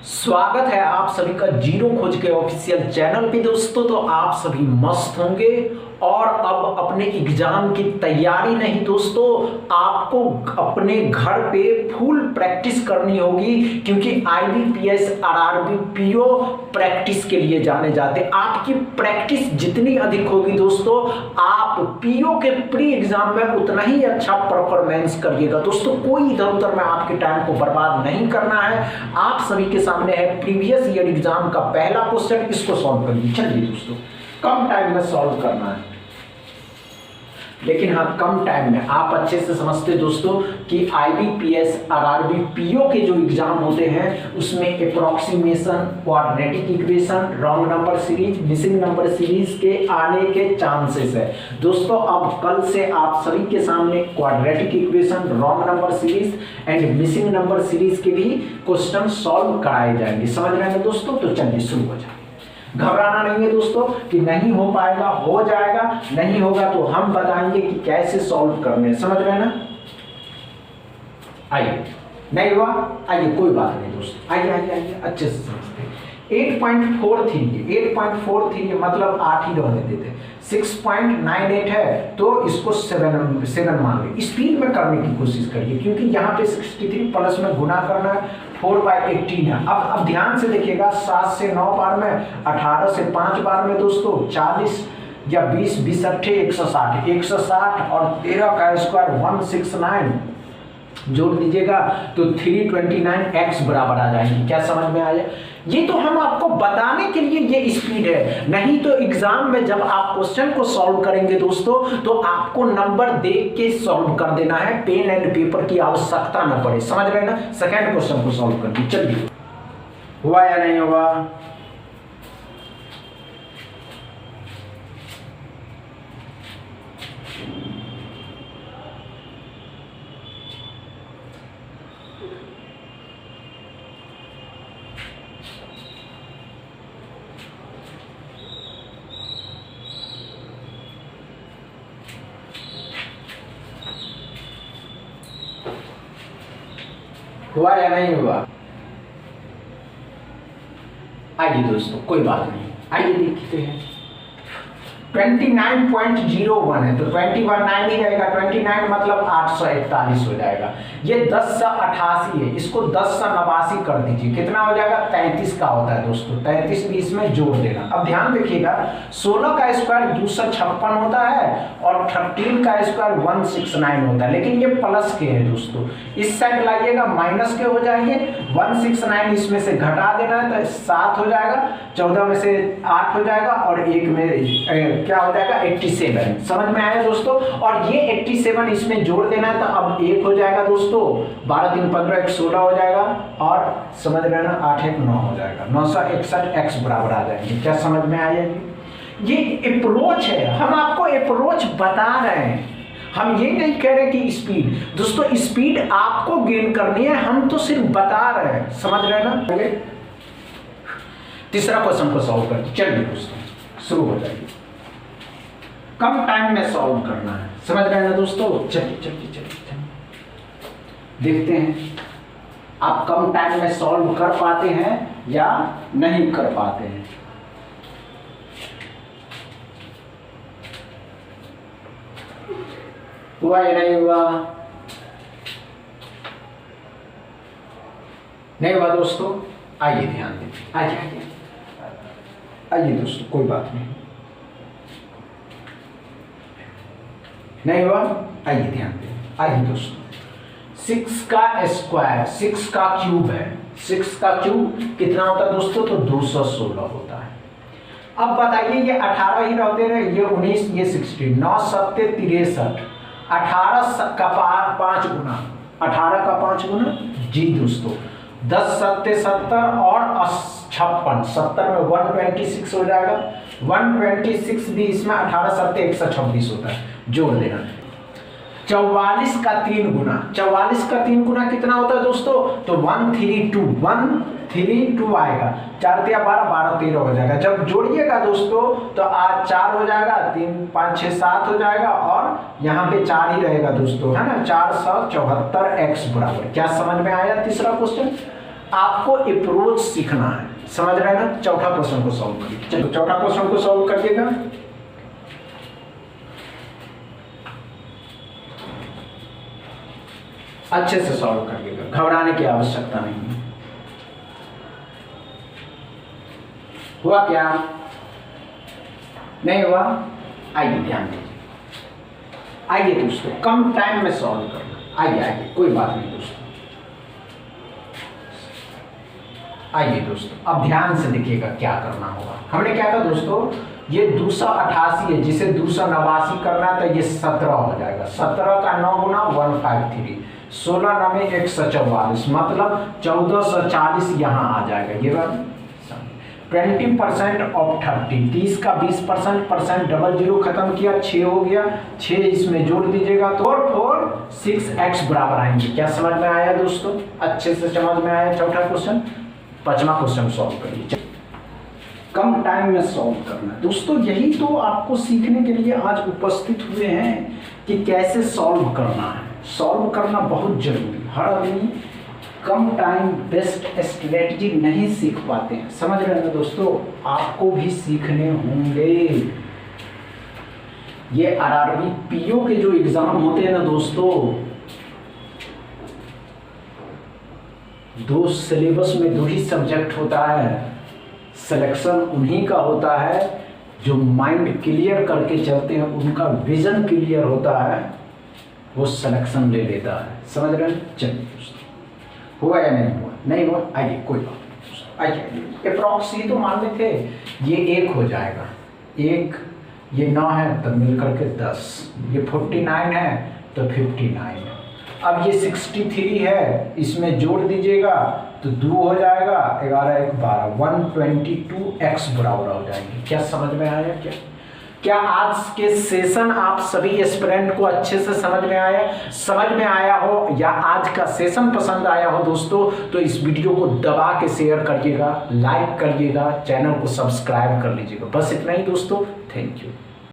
स्वागत है आप सभी का जीरो खोज के ऑफिशियल चैनल पे दोस्तों। तो आप सभी मस्त होंगे और अब अपने एग्जाम की तैयारी नहीं दोस्तों, आपको अपने घर पे फुल प्रैक्टिस करनी होगी क्योंकि आईबीपीएस आरआरबी पीओ प्रैक्टिस के लिए जाने जाते। आपकी प्रैक्टिस जितनी अधिक होगी दोस्तों, आप पीओ के प्री एग्जाम में उतना ही अच्छा परफॉर्मेंस करिएगा दोस्तों। कोई इधर उधर में आपके टाइम को बर्बाद नहीं करना है। आप सभी के सामने है प्रीवियस ईयर एग्जाम का पहला क्वेश्चन, इसको सॉल्व करिए। चलिए दोस्तों, कम टाइम में सॉल्व करना है, लेकिन हाँ कम टाइम में। आप अच्छे से समझते दोस्तों कि आईबीपीएस आरआरबी पीओ के जो एग्जाम होते हैं उसमें approximation, quadratic equation, wrong number series, missing number series के आने के चांसेस है दोस्तों। अब कल से आप सभी के सामने quadratic equation, wrong number series and missing number series के भी क्वेश्चन सॉल्व कराए जाएंगे। समझ रहे हैं दोस्तों? तो चलिए शुरू हो जाए। घबराना नहीं है दोस्तों कि नहीं हो पाएगा, हो जाएगा। नहीं होगा तो हम बताएंगे कि कैसे सॉल्व करने, समझ रहे हैं ना। आइए, नहीं हुआ आइए, कोई बात नहीं दोस्तों, आइए आइए आइए, अच्छे से समझते हैं। 8.43 मतलब 8 ही रहने देते। 6.98 है तो इसको 7 मान ली। स्पीड में करने की कोशिश करिए क्योंकि यहाँ पे 63 प्लस में गुना करना है, 4/18 है। अब ध्यान से देखिएगा, 7 से 9 बार में, 18 से 5 बार में दोस्तों, 40 या 20, 20 अट्ठे 160, 160 और 13 का स्क्वायर 169 जोड़ दीजिएगा तो 329x बराबर आ जाएंगे। क्या समझ में आया? ये तो हम आपको बताने के लिए ये स्पीड है, नहीं तो एग्जाम में जब आप क्वेश्चन को सॉल्व करेंगे दोस्तों तो आपको नंबर देख के सॉल्व कर देना है, पेन एंड पेपर की आवश्यकता न पड़े। समझ रहे हैं ना। सेकेंड क्वेश्चन को सॉल्व करके चलिए, हुआ या नहीं हुआ? हुआ या नहीं हुआ? आइए दोस्तों, कोई बात नहीं, आइए देखते हैं। 29.01 है तो 21 9 ही रहेगा। 29 मतलब 841 हो जाएगा। ये 1088 है, इसको 1089 कर दीजिए, कितना हो जाएगा? 33 का होता है दोस्तों। 33 भी इसमें जोड़ देना। अब ध्यान देखिएगा, 16 का स्क्वायर 256 होता है और 13 का स्क्वायर 169 होता है, लेकिन ये प्लस के है दोस्तों। इस साइड लाइएगा, माइनस के हो जाएंगे। 169 इसमें से घटा देना है तो 7 हो जाएगा, 14 में से 8 हो जाएगा और 1 में क्या हो जाएगा? 87। समझ में आया दोस्तों? और ये 87 इसमें जोड़ देना है तो अब 1 हो जाएगा दोस्तों। 12 3 15 1 16 हो जाएगा और समझ रहे ना, 8 1 9 हो जाएगा। 961 x बराबर आ जाएंगे। क्या समझ में आया? ये अप्रोच है, हम आपको अप्रोच बता रहे हैं, हम ये नहीं कह रहे कि स्पीड। दोस्तों स्पीड आपको गेन करनी है, हम तो सिर्फ बता रहे हैं। समझ रहे ना। तीसरा क्वेश्चन को सॉल्व करते चलिए दोस्तों, शुरू हो जाइए। कम टाइम में सॉल्व करना है, समझ रहे हैं ना दोस्तों। चलिए चलिए चलिए देखते हैं आप कम टाइम में सॉल्व कर पाते हैं या नहीं कर पाते हैं। हुआ या नहीं हुआ? नहीं हुआ दोस्तों? आइए ध्यान दें, आइए आइए आइए दोस्तों, कोई बात नहीं हुआ। आइए ध्यान दें, आइए दोस्तों। 6 का स्क्वायर 6 का क्यूब है। 6 का क्यूब कितना होता है दोस्तों? तो 216 होता है। अब बताइए, ये 18 ही रहते हैं, ये 19, ये 16, 9 7 63, 18 का 5 गुना, 18 का 5 गुना जी दोस्तों, 10 7 70 और 56, 70 में 126 हो जाएगा। 126 भी इसमें 18 7 126 होता है, जोड़ देना। 44 का 3 गुना, 44 का 3 गुना कितना होता है दोस्तों? तो 132 आएगा। 4 3 12 12 13 हो जाएगा। जब जोड़िएगा दोस्तों तो आज 4 हो जाएगा, 3 5 6 7 हो जाएगा और यहाँ पे 4 ही रहेगा दोस्तों, है ना। 474 x बराबर। क्या समझ में आया तीसरा क्वेश्चन? आपको अप्रोच सीखना है, समझ रहे हैं ना। चौथा क्वेश्चन को सॉल्व करिए। चलो चौथा क्वेश्चन को सॉल्व करिएगा। अच्छे से सॉल्व करिएगा, घबराने की आवश्यकता नहीं है। हुआ क्या? नहीं हुआ? आइए ध्यान दीजिए। आइए दोस्तों, कम टाइम में सॉल्व करना। आइए आइए, कोई बात नहीं दोस्तों। आइए दोस्तों, अब ध्यान से देखिएगा क्या करना होगा। हमने क्या कहा दोस्तों, ये 288 है, जिसे 289 करना है तो ये 17 हो जाएगा। 17 का 9 गुना 153, 16 9 में 144, मतलब 1440 यहाँ आ जाएगा। ये बात 20% ऑफ 30, 30 का 20%, परसेंट डबल जीरो खत्म किया, 6 हो गया, 6 इसमें जोड़ दीजिएगा तो 4 6x बराबर आएंगे। क्या समझ में आया दोस्तों? अच्छे से समझ में आया चौथा क्वेश्चन। पांचवा क्वेश्चन सॉल्व करिए। कम टाइम में सॉल्व करना दोस्तों, यही तो आपको सीखने के लिए आज उपस्थित हुए हैं कि कैसे सॉल्व करना है। सॉल्व करना बहुत जरूरी। हर आदमी कम टाइम बेस्ट स्ट्रेटजी नहीं सीख पाते हैं, समझ रहे हैं ना दोस्तों। आपको भी सीखने होंगे। ये आरआरबी पीओ के जो एग्जाम होते हैं ना दोस्तों, 2 सिलेबस में 2 ही सब्जेक्ट होता है। सिलेक्शन उन्हीं का होता है जो माइंड क्लियर करके चलते हैं, उनका विजन क्लियर होता है, वो सिलेक्शन ले लेता है। समझ रहे हैं? चलिए दोस्तों, हुआ या नहीं हुआ? नहीं हुआ? आइए, कोई बात नहीं। आइए, अप्रॉक्सी तो मान लेते ये 1 हो जाएगा। 1, ये 9 है तो मिल करके 10, ये 49 है तो 59 है। अब ये 63 है, इसमें जोड़ दीजिएगा तो 2 हो जाएगा, 11 1 12, 122x बराबर हो जाएंगे। क्या समझ में आया? क्या आज के सेशन आप सभी एस्पिरेंट को अच्छे से समझ में आया हो, या आज का सेशन पसंद आया हो दोस्तों, तो इस वीडियो को दबा के शेयर करिएगा, लाइक करिएगा, चैनल को सब्सक्राइब कर लीजिएगा। बस इतना ही दोस्तों, थैंक यू।